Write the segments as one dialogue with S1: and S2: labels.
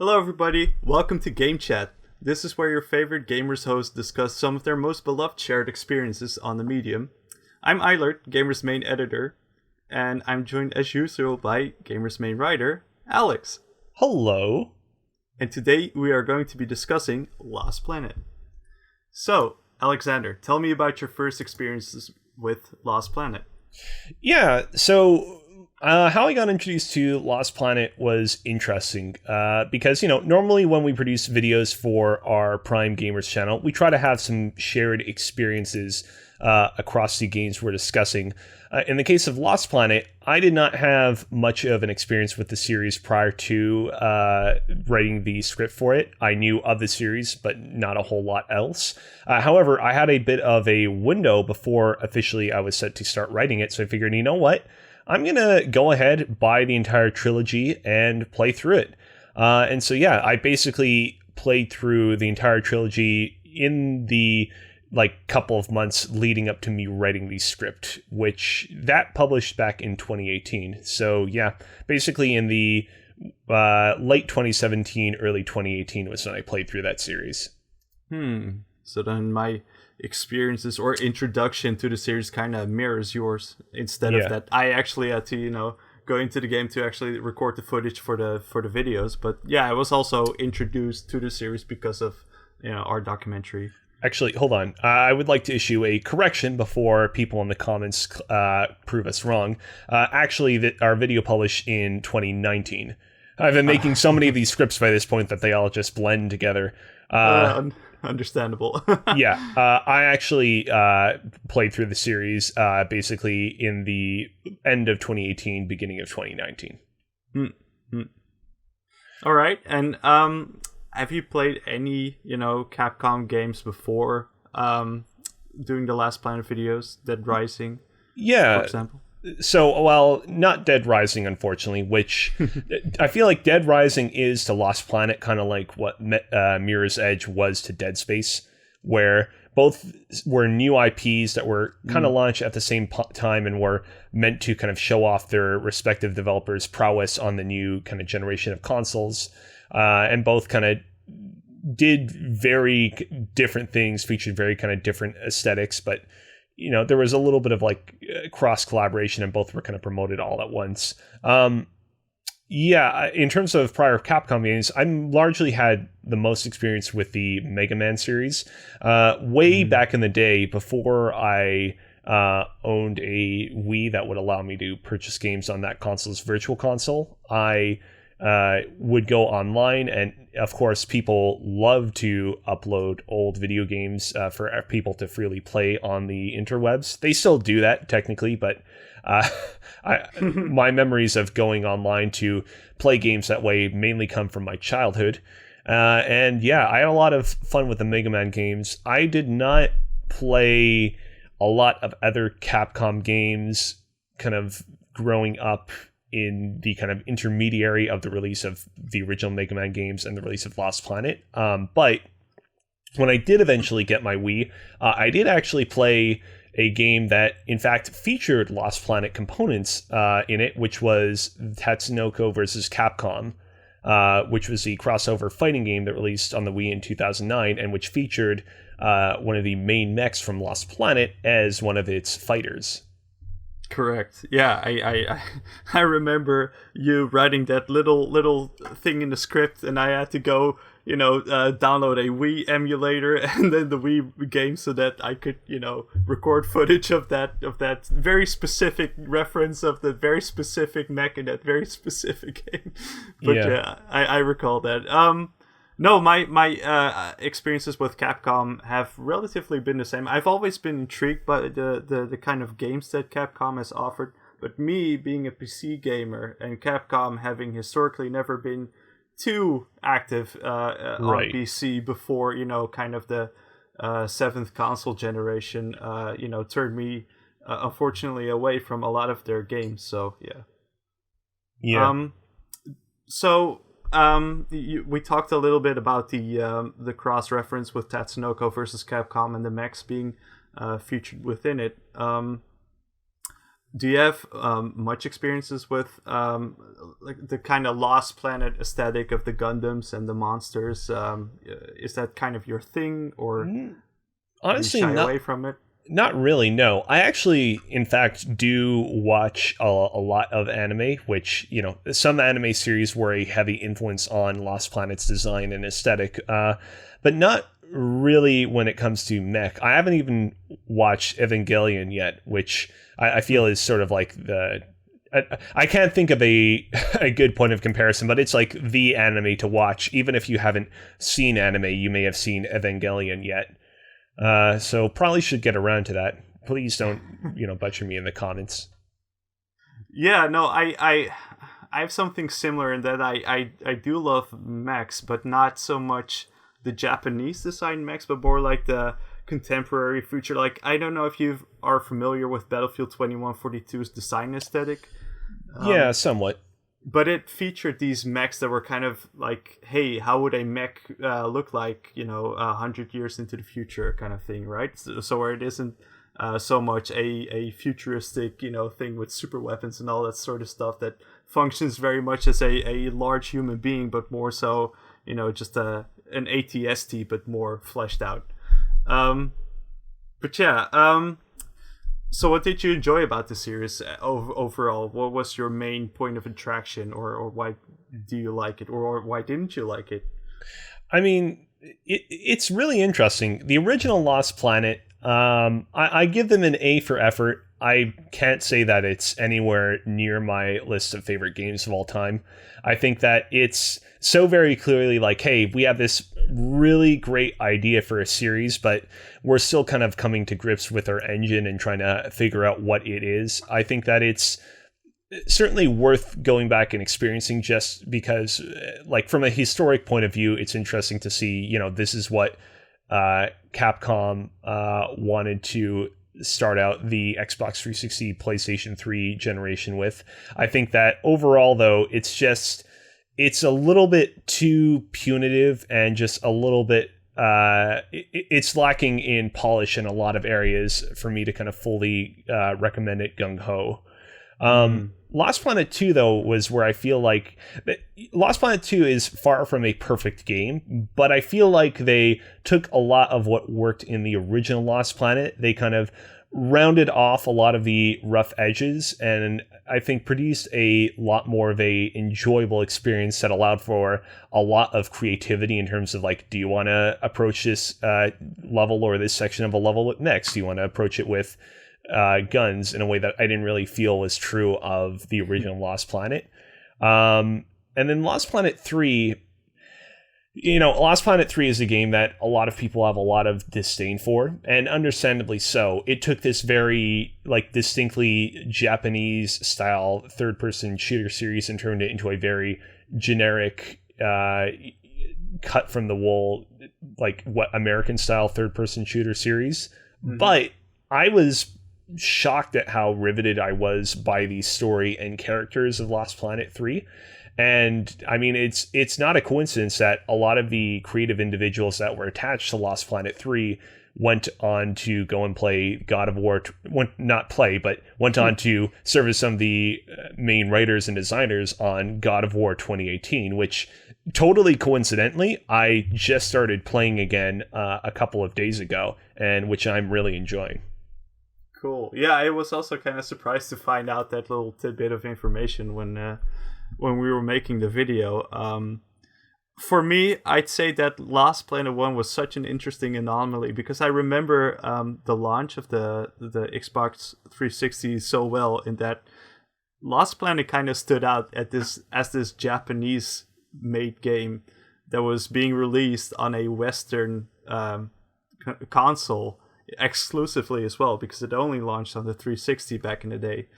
S1: Hello, everybody. Welcome to Game Chat. This is where your favorite gamers hosts discuss some of their most beloved shared experiences on the medium. I'm Ailert, Gamer's main editor, and I'm joined as usual by Gamer's main writer, Alex.
S2: Hello.
S1: And today we are going to be discussing Lost Planet. So, Alexander, tell me about your first experiences with Lost Planet.
S2: Yeah, so how I got introduced to Lost Planet was interesting because, normally when we produce videos for our Prime GVMERS channel, we try to have some shared experiences across the games we're discussing. In the case of Lost Planet, I did not have much of an experience with the series prior to writing the script for it. I knew of the series, but not a whole lot else. However, I had a bit of a window before officially I was set to start writing it, so I figured, you know what? I'm going to go ahead, buy the entire trilogy, and play through it. And so, yeah, I basically played through the entire trilogy in the couple of months leading up to me writing the script, which that published back in 2018. So, yeah, basically in the late 2017, early 2018 was when I played through that series.
S1: So then my experiences or introduction to the series kind of mirrors yours. Instead of that, I actually had to, go into the game to actually record the footage for the videos. But yeah, I was also introduced to the series because of our documentary.
S2: Actually, hold on. I would like to issue a correction before people in the comments prove us wrong. Actually, our video published in 2019. I've been making so many of these scripts by this point that they all just blend together.
S1: Understandable.
S2: Yeah, I actually played through the series basically in the end of 2018, beginning of 2019.
S1: All right, and have you played any, Capcom games before doing the Last Planet videos, Dead Rising, for example?
S2: So, well, not Dead Rising, unfortunately, which I feel like Dead Rising is to Lost Planet kind of like what Mirror's Edge was to Dead Space, where both were new IPs that were kind of launched at the same time and were meant to kind of show off their respective developers' prowess on the new kind of generation of consoles, and both kind of did very different things, featured very kind of different aesthetics, but there was a little bit of cross collaboration and both were kind of promoted all at once. In terms of prior Capcom games, I largely had the most experience with the Mega Man series. Way back in the day, before I owned a Wii that would allow me to purchase games on that console's virtual console, I would go online, and of course people love to upload old video games for people to freely play on the interwebs. They still do that technically, but my memories of going online to play games that way mainly come from my childhood. And yeah, I had a lot of fun with the Mega Man games. I did not play a lot of other Capcom games kind of growing up in the kind of intermediary of the release of the original Mega Man games and the release of Lost Planet. But when I did eventually get my Wii, I did actually play a game that, in fact, featured Lost Planet components in it, which was Tatsunoko vs. Capcom, which was the crossover fighting game that released on the Wii in 2009, and which featured one of the main mechs from Lost Planet as one of its fighters.
S1: Correct. Yeah, I remember you writing that little thing in the script, and I had to go, download a Wii emulator and then the Wii game so that I could, record footage of that very specific reference of the very specific mech in that very specific game. But yeah, I recall that. No, my experiences with Capcom have relatively been the same. I've always been intrigued by the kind of games that Capcom has offered, but me being a PC gamer and Capcom having historically never been too active on PC before, kind of the seventh console generation, turned me unfortunately away from a lot of their games. So yeah. We talked a little bit about the cross reference with Tatsunoko versus Capcom and the mechs being featured within it. Do you have much experiences with like the kind of Lost Planet aesthetic of the Gundams and the monsters? Is that kind of your thing, or
S2: Honestly,
S1: do you shy
S2: not
S1: away from it?
S2: not really. No, I actually, in fact, do watch a lot of anime. Which some anime series were a heavy influence on Lost Planet's design and aesthetic, but not really when it comes to mech. I haven't even watched Evangelion yet, which I feel is sort of like I can't think of a good point of comparison, but it's like the anime to watch. Even if you haven't seen anime, you may have seen Evangelion yet. So probably should get around to that. Please don't, butcher me in the comments.
S1: Yeah, no, I have something similar in that I do love mechs, but not so much the Japanese design mechs, but more like the contemporary future. Like, I don't know if you are familiar with Battlefield 2142's design aesthetic.
S2: Yeah, somewhat.
S1: But it featured these mechs that were kind of like, hey, how would a mech look like, 100 years into the future kind of thing, right? So where it isn't so much a futuristic, thing with super weapons and all that sort of stuff that functions very much as a large human being, but more so, just an ATST, but more fleshed out. But yeah, so what did you enjoy about the series overall? What was your main point of attraction, or why do you like it, or why didn't you like it?
S2: I mean, it's really interesting. The original Lost Planet, I give them an A for effort. I can't say that it's anywhere near my list of favorite games of all time. I think that it's so very clearly like, hey, we have this really great idea for a series, but we're still kind of coming to grips with our engine and trying to figure out what it is. I think that it's certainly worth going back and experiencing, just because, like, from a historic point of view, it's interesting to see, this is what Capcom wanted to start out the Xbox 360, PlayStation 3 generation with. I think that overall, though, it's a little bit too punitive and just a little bit it's lacking in polish in a lot of areas for me to kind of fully recommend it gung-ho. Lost Planet 2, though, was where I feel like Lost Planet 2 is far from a perfect game, but I feel like they took a lot of what worked in the original Lost Planet. They kind of rounded off a lot of the rough edges, and I think produced a lot more of a enjoyable experience that allowed for a lot of creativity in terms of, like, do you want to approach this level or this section of a level next? Do you want to approach it with guns in a way that I didn't really feel was true of the original Lost Planet? And then Lost Planet 3, Lost Planet 3 is a game that a lot of people have a lot of disdain for, and understandably so. It took this very, like, distinctly Japanese style third-person shooter series and turned it into a very generic, cut from the wool, like, what American style third-person shooter series. Mm-hmm. But I was shocked at how riveted I was by the story and characters of Lost Planet 3. And I mean, it's not a coincidence that a lot of the creative individuals that were attached to Lost Planet 3 went on to go and play God of War, went on to serve as some of the main writers and designers on God of War 2018, which totally coincidentally, I just started playing again a couple of days ago, and which I'm really enjoying.
S1: Cool. Yeah, I was also kind of surprised to find out that little tidbit of information when we were making the video. For me, I'd say that Lost Planet 1 was such an interesting anomaly, because I remember the launch of the Xbox 360 so well, in that Lost Planet kind of stood out as this Japanese-made game that was being released on a Western console exclusively as well, because it only launched on the 360 back in the day.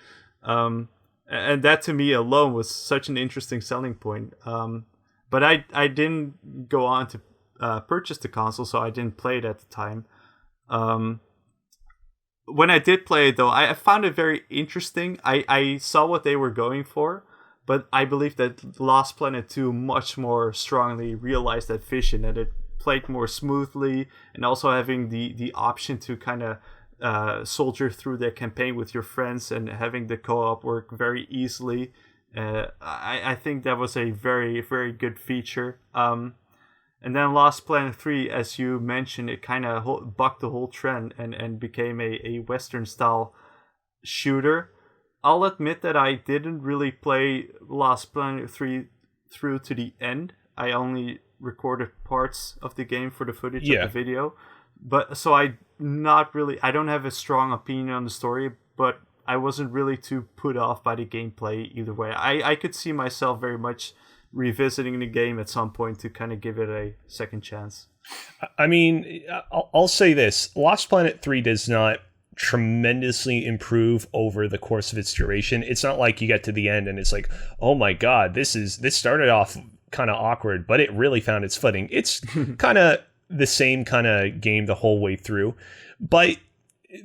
S1: And that to me alone was such an interesting selling point. But I didn't go on to purchase the console, so I didn't play it at the time. When I did play it, though, I found it very interesting. I saw what they were going for, but I believe that Lost Planet 2 much more strongly realized that vision, and it played more smoothly, and also having the option to kind of soldier through the campaign with your friends and having the co-op work very easily. I think that was a very, very good feature. And then Lost Planet 3, as you mentioned, it kind of bucked the whole trend and became a Western-style shooter. I'll admit that I didn't really play Lost Planet 3 through to the end. I only recorded parts of the game for the footage of the video. But so I don't have a strong opinion on the story, but I wasn't really too put off by the gameplay either way. I could see myself very much revisiting the game at some point to kind of give it a second chance.
S2: I mean, I'll say this. Lost Planet 3 does not tremendously improve over the course of its duration. It's not like you get to the end and it's like, oh my god, this started off kind of awkward, but it really found its footing. It's kind of the same kind of game the whole way through. But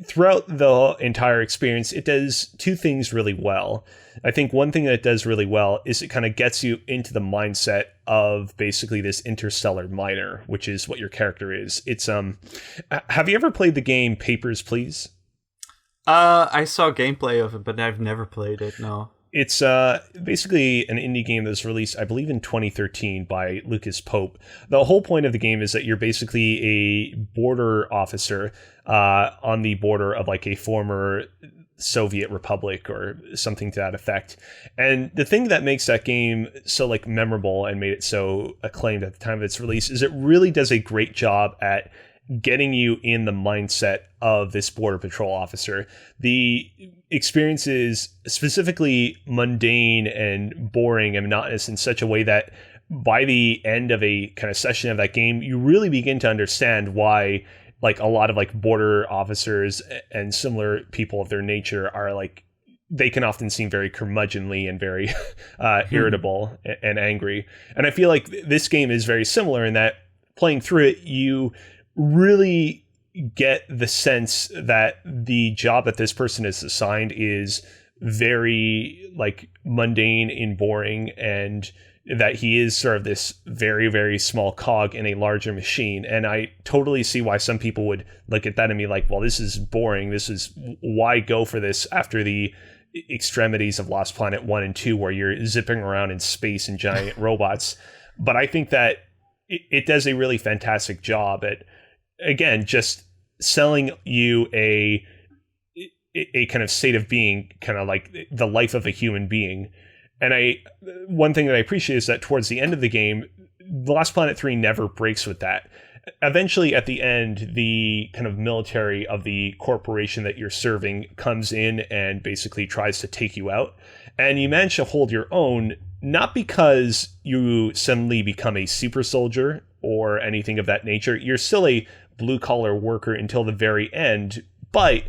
S2: throughout the entire experience, it does two things really well. I think one thing that it does really well is it kind of gets you into the mindset of basically this interstellar miner, which is what your character is. It's have you ever played the game Papers, Please?
S1: I saw gameplay of it, but I've never played it, no.
S2: It's basically an indie game that was released, I believe, in 2013 by Lucas Pope. The whole point of the game is that you're basically a border officer on the border of like a former Soviet republic or something to that effect. And the thing that makes that game so like memorable and made it so acclaimed at the time of its release is it really does a great job at getting you in the mindset of this border patrol officer. The experience is specifically mundane and boring and monotonous in such a way that by the end of a kind of session of that game, you really begin to understand why like a lot of like border officers and similar people of their nature are like, they can often seem very curmudgeonly and very irritable and angry. And I feel like this game is very similar in that playing through it, you really get the sense that the job that this person is assigned is very like mundane and boring, and that he is sort of this very, very small cog in a larger machine. And I totally see why some people would look at that and be like, well, this is boring. This is why go for this after the extremities of Lost Planet 1 and 2, where you're zipping around in space and giant robots. But I think that it does a really fantastic job at, again, just selling you a kind of state of being, kind of like the life of a human being. And one thing that I appreciate is that towards the end of the game, The Lost Planet 3 never breaks with that. Eventually, at the end, the kind of military of the corporation that you're serving comes in and basically tries to take you out. And you manage to hold your own, not because you suddenly become a super soldier or anything of that nature. You're still a blue-collar worker until the very end, but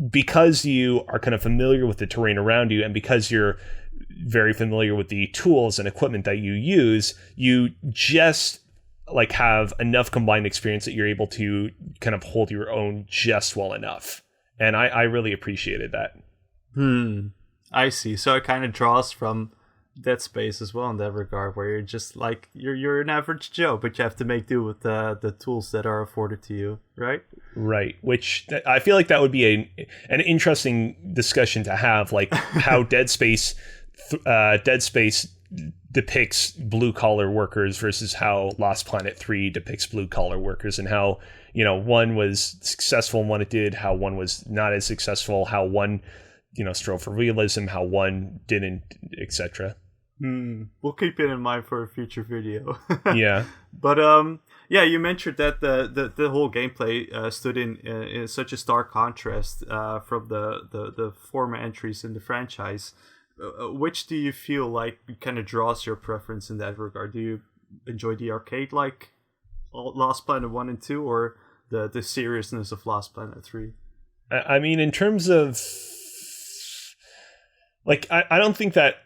S2: because you are kind of familiar with the terrain around you, and because you're very familiar with the tools and equipment that you use, you just like have enough combined experience that you're able to kind of hold your own just well enough. And I really appreciated that.
S1: I see. So it kind of draws from Dead Space as well in that regard, where you're just like you're an average Joe, but you have to make do with the tools that are afforded to you, right?
S2: Right. Which I feel like that would be an interesting discussion to have, like how Dead Space depicts blue collar workers versus how Lost Planet 3 depicts blue collar workers, and how, you know, one was successful in what it did, how one was not as successful, how one, you know, strove for realism, how one didn't, etc.
S1: We'll keep it in mind for a future video.
S2: Yeah.
S1: But yeah, you mentioned that the whole gameplay stood in such a stark contrast from the former entries in the franchise. Which do you feel like kind of draws your preference in that regard? Do you enjoy the arcade like Lost Planet 1 and 2, or the seriousness of Lost Planet 3?
S2: I mean, in terms of like, I don't think that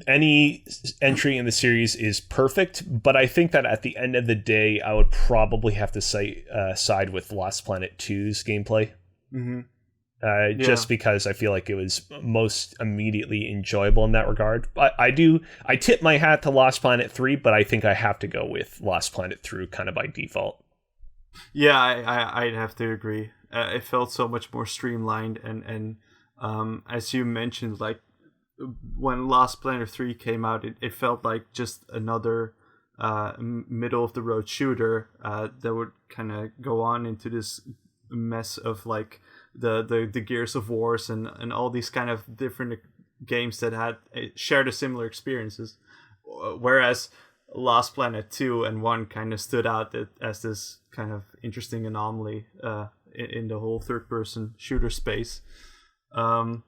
S2: any entry in the series is perfect, but I think that at the end of the day, I would probably have to side with Lost Planet 2's gameplay. Just because I feel like it was most immediately enjoyable in that regard. But I tip my hat to Lost Planet 3, but I think I have to go with Lost Planet 3 kind of by default.
S1: Yeah, I'd have to agree. It felt so much more streamlined, and as you mentioned, like when Lost Planet 3 came out, it felt like just another middle of the road shooter that would kind of go on into this mess of like the Gears of Wars and all these kind of different games that had shared a similar experiences, whereas Lost Planet 2 and 1 kind of stood out as this kind of interesting anomaly in the whole third person shooter space. Did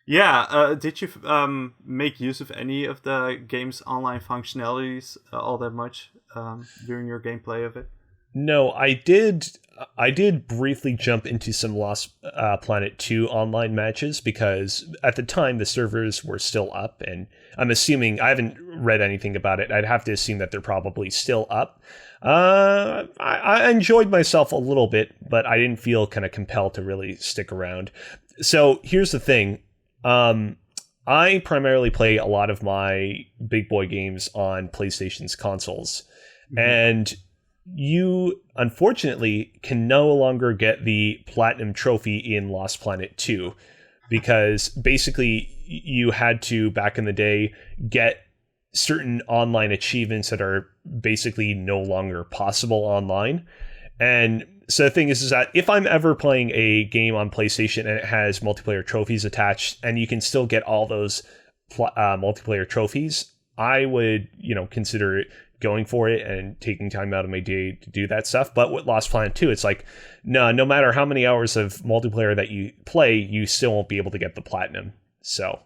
S1: you make use of any of the game's online functionalities all that much during your gameplay of it?
S2: No, I did. I did briefly jump into some Lost Planet 2 online matches because at the time the servers were still up, and I'm assuming, I haven't read anything about it, I'd have to assume that they're probably still up. I enjoyed myself a little bit, but I didn't feel kind of compelled to really stick around. So here's the thing. I primarily play a lot of my big boy games on PlayStation's consoles, and you unfortunately can no longer get the platinum trophy in Lost Planet 2 because basically you had to, back in the day, get certain online achievements that are basically no longer possible online. And so the thing is that if I'm ever playing a game on PlayStation and it has multiplayer trophies attached and you can still get all those multiplayer trophies, I would, consider it, going for it and taking time out of my day to do that stuff. But with Lost Planet 2, it's like, no matter how many hours of multiplayer that you play, you still won't be able to get the platinum. So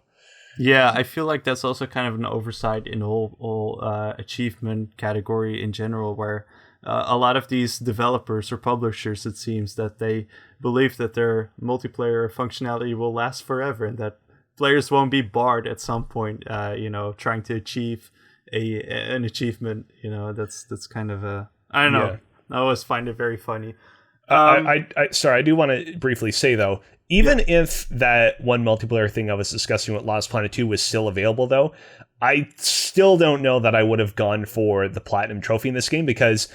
S1: yeah, I feel like that's also kind of an oversight in the whole achievement category in general, where a lot of these developers or publishers, it seems that they believe that their multiplayer functionality will last forever and that players won't be barred at some point, trying to achieve an achievement. That's kind of a, I don't know. Yeah. I always find it very funny.
S2: Sorry, I do want to briefly say though, even if that one multiplayer thing I was discussing with Lost Planet 2 was still available though, I still don't know that I would have gone for the platinum trophy in this game because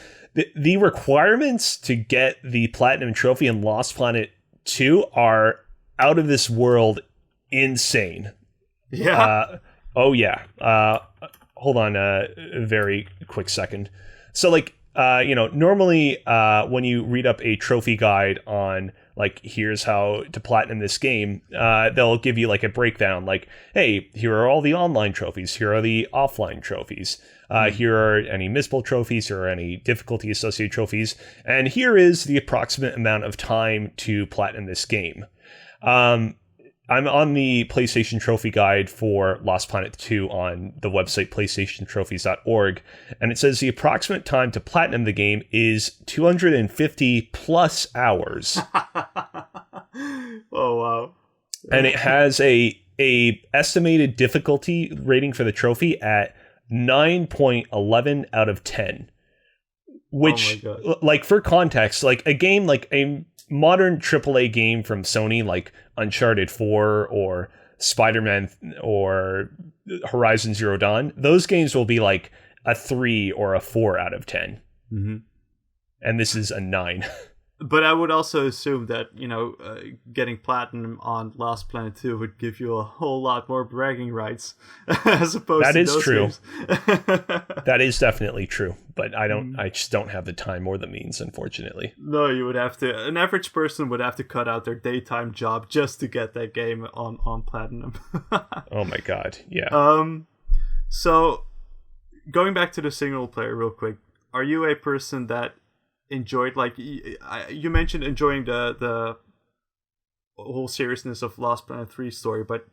S2: the requirements to get the platinum trophy in Lost Planet 2 are out of this world insane.
S1: Yeah.
S2: Hold on a very quick second. So normally when you read up a trophy guide on like, here's how to platinum this game, they'll give you like a breakdown, like, hey, here are all the online trophies, here are the offline trophies, here are any missable trophies, here are any difficulty associated trophies, and here is the approximate amount of time to platinum this game. I'm on the PlayStation Trophy Guide for Lost Planet 2 on the website PlayStationTrophies.org, and it says the approximate time to platinum the game is 250 plus hours.
S1: Oh, wow.
S2: And it has a estimated difficulty rating for the trophy at 9.11 out of 10. Which, like, for context, like a game, like a modern AAA game from Sony, like Uncharted 4 or Spider-Man or Horizon Zero Dawn, those games will be like a 3 or a 4 out of 10.
S1: Mm-hmm.
S2: And this is a 9.
S1: But I would also assume that, getting platinum on Lost Planet 2 would give you a whole lot more bragging rights as opposed
S2: that
S1: to
S2: is
S1: those
S2: true.
S1: games.
S2: That is definitely true. But I just don't have the time or the means, unfortunately.
S1: No, you would have to. An average person would have to cut out their daytime job just to get that game on platinum.
S2: Oh my god, yeah.
S1: So, going back to the single player real quick, are you a person that enjoyed, like, you mentioned enjoying the whole seriousness of Lost Planet 3 story, but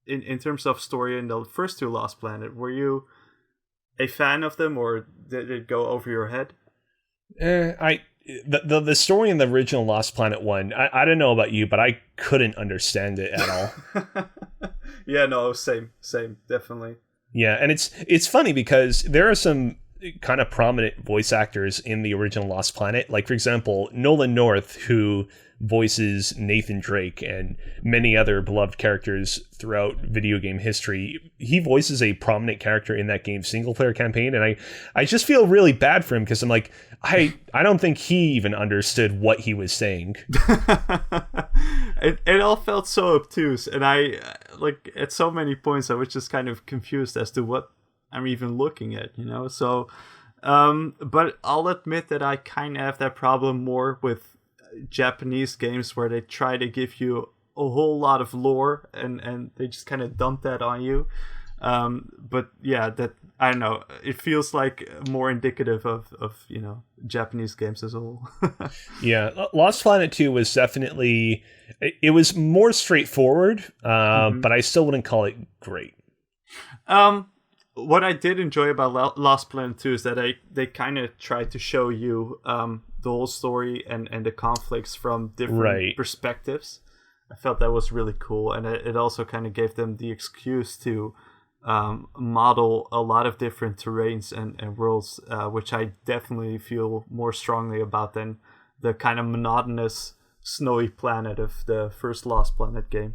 S1: in terms of story in the first two Lost Planet, were you a fan of them, or did it go over your head?
S2: The story in the original Lost Planet 1, I don't know about you, but I couldn't understand it at all.
S1: Yeah, no, same, definitely.
S2: Yeah, and it's funny because there are some kind of prominent voice actors in the original Lost Planet. Like, for example, Nolan North, who voices Nathan Drake and many other beloved characters throughout video game history. He voices a prominent character in that game's single player campaign, and I just feel really bad for him because I'm like, I don't think he even understood what he was saying.
S1: It all felt so obtuse, and I like at so many points I was just kind of confused as to what I'm even looking at, So, but I'll admit that I kind of have that problem more with Japanese games where they try to give you a whole lot of lore and they just kind of dump that on you. But yeah, that I don't know. It feels like more indicative of Japanese games as a whole.
S2: Yeah, Lost Planet 2 was definitely, it was more straightforward, but I still wouldn't call it great.
S1: What I did enjoy about Lost Planet 2 is that they kind of tried to show you the whole story and the conflicts from different perspectives. I felt that was really cool, and it also kind of gave them the excuse to model a lot of different terrains and worlds, which I definitely feel more strongly about than the kind of monotonous snowy planet of the first Lost Planet game.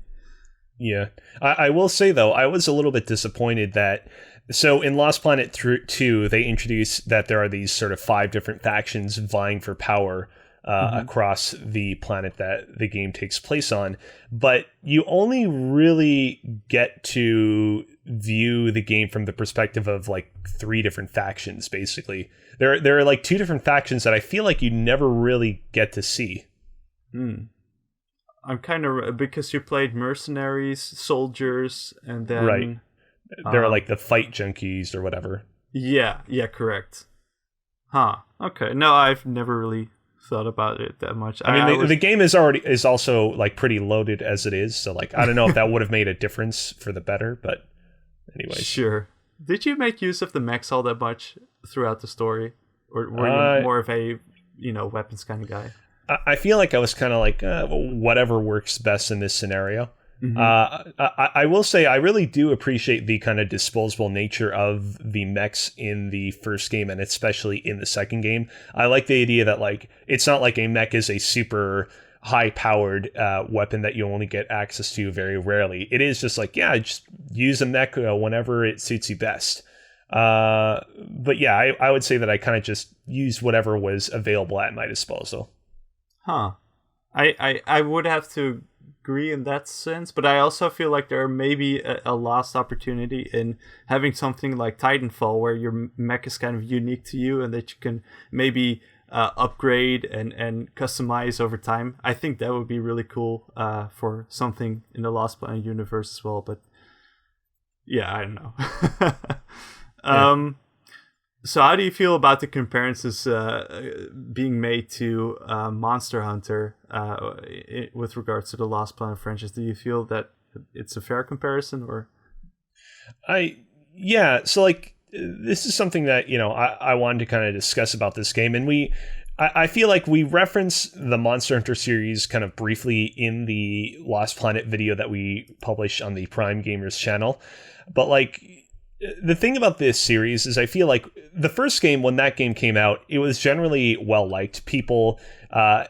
S2: Yeah. I will say, though, I was a little bit disappointed that... So in Lost Planet 2, they introduced that there are these sort of 5 different factions vying for power across the planet that the game takes place on. But you only really get to view the game from the perspective of like 3 different factions, basically. There are like 2 different factions that I feel like you never really get to see.
S1: I'm kind of... Because you played mercenaries, soldiers, and then...
S2: Right. They're like the fight junkies or whatever.
S1: Yeah, correct. Huh. Okay. No, I've never really thought about it that much.
S2: I mean, the game is also like pretty loaded as it is, so like I don't know if that would have made a difference for the better, but anyways.
S1: Sure. Did you make use of the mechs all that much throughout the story, or were you more of a weapons kind of guy?
S2: I feel like I was kind of like whatever works best in this scenario. I will say I really do appreciate the kind of disposable nature of the mechs in the first game, and especially in the second game. I like the idea that like it's not like a mech is a super high-powered weapon that you only get access to very rarely. It is just like, yeah, just use a mech whenever it suits you best. But yeah, I would say that I kind of just used whatever was available at my disposal.
S1: Huh. I would have to agree in that sense, but I also feel like there may be a lost opportunity in having something like Titanfall where your mech is kind of unique to you and that you can maybe upgrade and customize over time. I think that would be really cool for something in the Lost Planet universe as well, but yeah, I don't know. So how do you feel about the comparisons being made to Monster Hunter with regards to the Lost Planet franchise? Do you feel that it's a fair comparison, or?
S2: So like this is something that I wanted to kind of discuss about this game, and I feel like we reference the Monster Hunter series kind of briefly in the Lost Planet video that we published on the Prime GVMERS channel, but like. The thing about this series is I feel like the first game, when that game came out, it was generally well-liked. People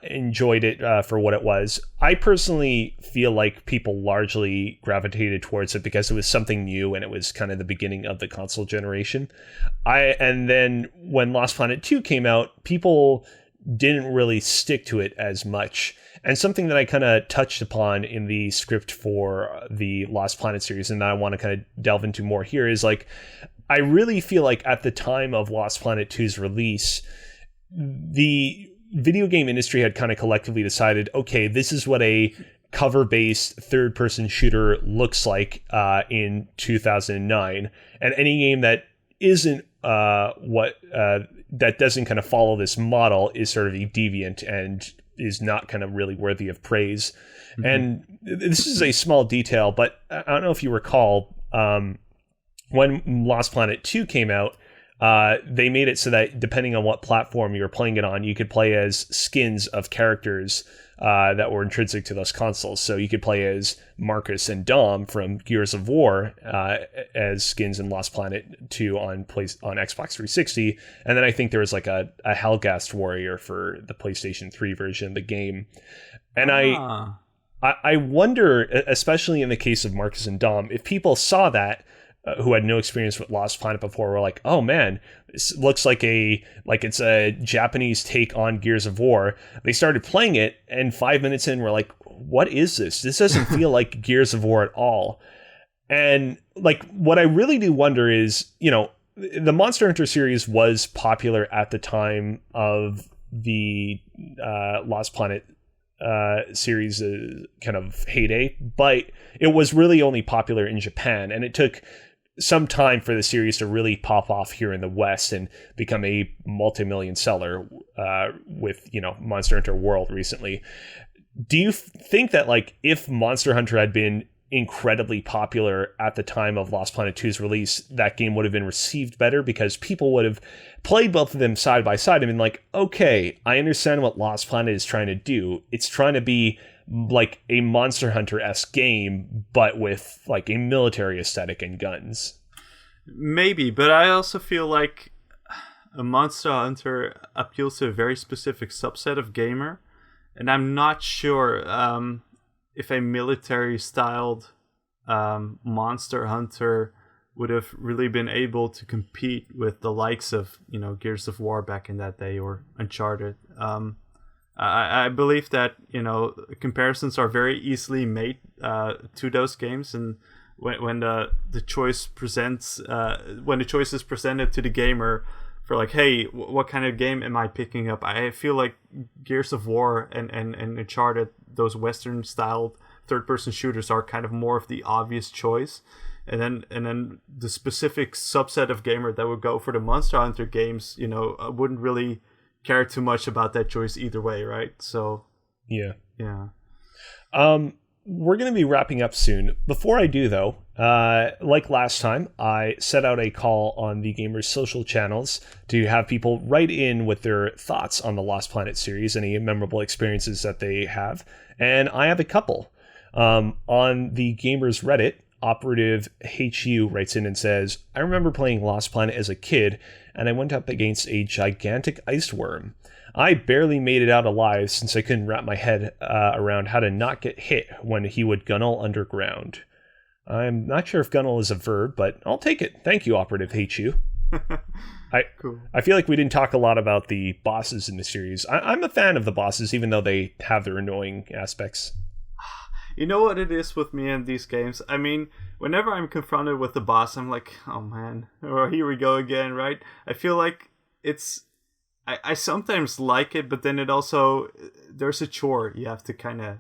S2: enjoyed it for what it was. I personally feel like people largely gravitated towards it because it was something new and it was kind of the beginning of the console generation. And then when Lost Planet 2 came out, people didn't really stick to it as much. And something that I kind of touched upon in the script for the Lost Planet series, and I want to kind of delve into more here, is like, I really feel like at the time of Lost Planet 2's release, the video game industry had kind of collectively decided, okay, this is what a cover-based third-person shooter looks like in 2009. And any game that isn't that doesn't kind of follow this model is sort of a deviant and is not kind of really worthy of praise. Mm-hmm. And this is a small detail, but I don't know if you recall, when Lost Planet 2 came out, they made it so that depending on what platform you were playing it on, you could play as skins of characters that were intrinsic to those consoles. So you could play as Marcus and Dom from Gears of War as skins in Lost Planet 2 on Xbox 360. And then I think there was like a Helghast warrior for the PlayStation 3 version of the game. And I wonder, especially in the case of Marcus and Dom, if people saw that, who had no experience with Lost Planet before, were like, "Oh man, this looks like it's a Japanese take on Gears of War." They started playing it, and 5 minutes in, we're like, "What is this? This doesn't feel like Gears of War at all." And like, what I really do wonder is, the Monster Hunter series was popular at the time of the Lost Planet series kind of heyday, but it was really only popular in Japan, and it took some time for the series to really pop off here in the West and become a multi-million seller with Monster Hunter World recently. Do you think that like if Monster Hunter had been incredibly popular at the time of Lost Planet 2's release, that game would have been received better because people would have played both of them side by side and been like, okay, I understand what Lost Planet is trying to do. It's trying to be like a Monster Hunter-esque game, but with like a military aesthetic and guns.
S1: Maybe, but I also feel like a Monster Hunter appeals to a very specific subset of gamer, and I'm not sure if a military-styled Monster Hunter would have really been able to compete with the likes of Gears of War back in that day or Uncharted. I believe that comparisons are very easily made to those games, and when the choice is presented to the gamer for like, hey, what kind of game am I picking up? I feel like Gears of War and Uncharted, those Western styled third person shooters, are kind of more of the obvious choice. And then the specific subset of gamer that would go for the Monster Hunter games, wouldn't really care too much about that choice either way, right? So
S2: yeah.
S1: We're
S2: going to be wrapping up soon. Before I do, though, like last time, I set out a call on the Gamers social channels to have people write in with their thoughts on the Lost Planet series, any memorable experiences that they have, and I have a couple. On the Gamers Reddit, Operative HU writes in and says, I remember playing Lost Planet as a kid, and I went up against a gigantic ice worm. I barely made it out alive since I couldn't wrap my head around how to not get hit when he would gunnel underground. I'm not sure if gunnel is a verb, but I'll take it. Thank you, Operative HU.
S1: Cool.
S2: I feel like we didn't talk a lot about the bosses in the series. I'm a fan of the bosses, even though they have their annoying aspects.
S1: You know what it is with me in these games? I mean, whenever I'm confronted with the boss, I'm like, oh man, or here we go again, right? I feel like I sometimes like it, but then it also, there's a chore you have to kind of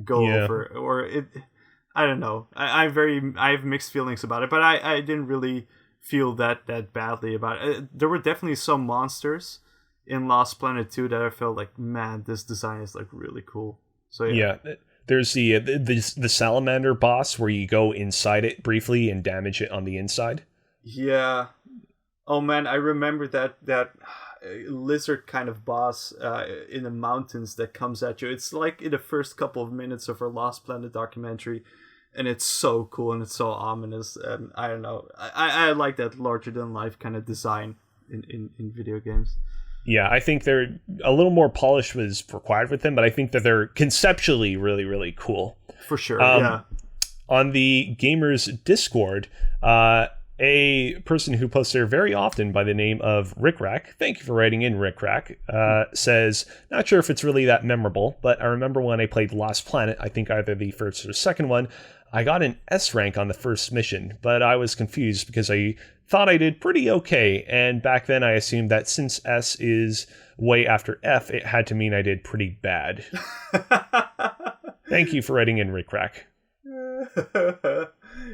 S1: go over, or I don't know. I have mixed feelings about it, but I didn't really feel that badly about it. There were definitely some monsters in Lost Planet 2 that I felt like, man, this design is like really cool. So yeah.
S2: There's the salamander boss where you go inside it briefly and damage it on the inside.
S1: Yeah. Oh man, I remember that lizard kind of boss in the mountains that comes at you. It's like in the first couple of minutes of our Lost Planet documentary, and it's so cool and it's so ominous. And I don't know, I like that larger than life kind of design in video games.
S2: Yeah, I think they're a little more polish was required with them, but I think that they're conceptually really, really cool.
S1: For sure, yeah.
S2: On the Gamers Discord, a person who posts there very often by the name of Rickrack, thank you for writing in, Rickrack, says, not sure if it's really that memorable, but I remember when I played Lost Planet, I think either the first or second one, I got an S rank on the first mission, but I was confused because I thought I did pretty okay, and back then I assumed that since S is way after F, it had to mean I did pretty bad. Thank you for writing in, Rickrack.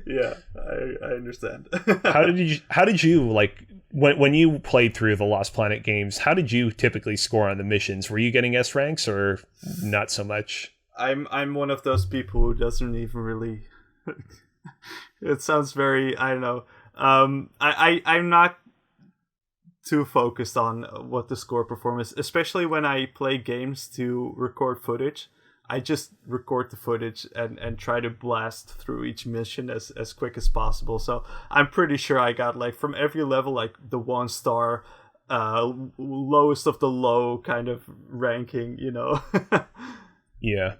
S1: Yeah, I understand.
S2: How did you like when you played through the Lost Planet games? How did you typically score on the missions? Were you getting S ranks or not so much?
S1: I'm one of those people who doesn't even really. It sounds very, I don't know. I'm not too focused on what the score performance, especially when I play games to record footage. I just record the footage and try to blast through each mission as quick as possible. So I'm pretty sure I got like from every level like the 1-star, lowest of the low kind of ranking, you know.
S2: Yeah.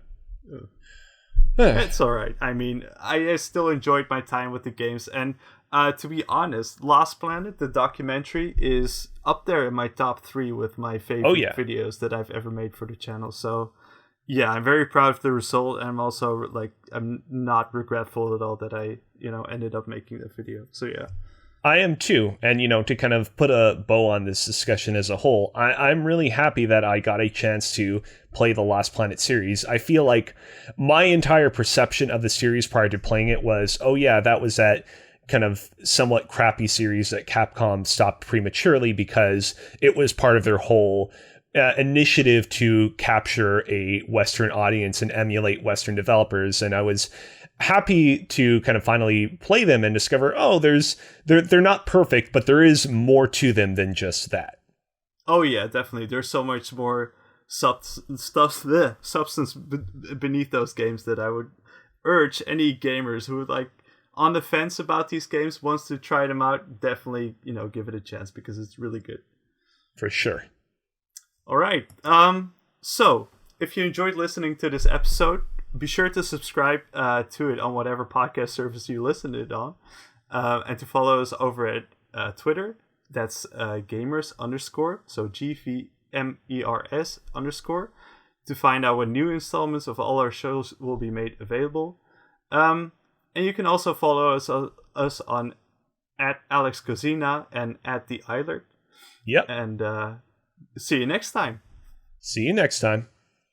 S1: It's all right. I mean, I still enjoyed my time with the games, and to be honest, Lost Planet, the documentary, is up there in my top 3 with my favorite videos that I've ever made for the channel. So yeah, I'm very proud of the result, and I'm also like, I'm not regretful at all that I, you know, ended up making that video. So yeah.
S2: I am too. And, you know, to kind of put a bow on this discussion as a whole, I'm really happy that I got a chance to play the Lost Planet series. I feel like my entire perception of the series prior to playing it was, oh yeah, that was that kind of somewhat crappy series that Capcom stopped prematurely because it was part of their whole initiative to capture a Western audience and emulate Western developers. And I was happy to kind of finally play them and discover, oh, they're not perfect, but there is more to them than just that.
S1: Oh yeah, definitely. There's so much more substance beneath those games that I would urge any gamers who would like on the fence about these games, wants to try them out, definitely, you know, give it a chance because it's really good.
S2: For sure.
S1: All right. So if you enjoyed listening to this episode, be sure to subscribe to it on whatever podcast service you listen to it on, and to follow us over at Twitter. That's gamers_, so GVMERS _ to find out when new installments of all our shows will be made available. And you can also follow us on at Alex Cozina and at the Ailert.
S2: Yep.
S1: And see you next time.
S2: See you next time.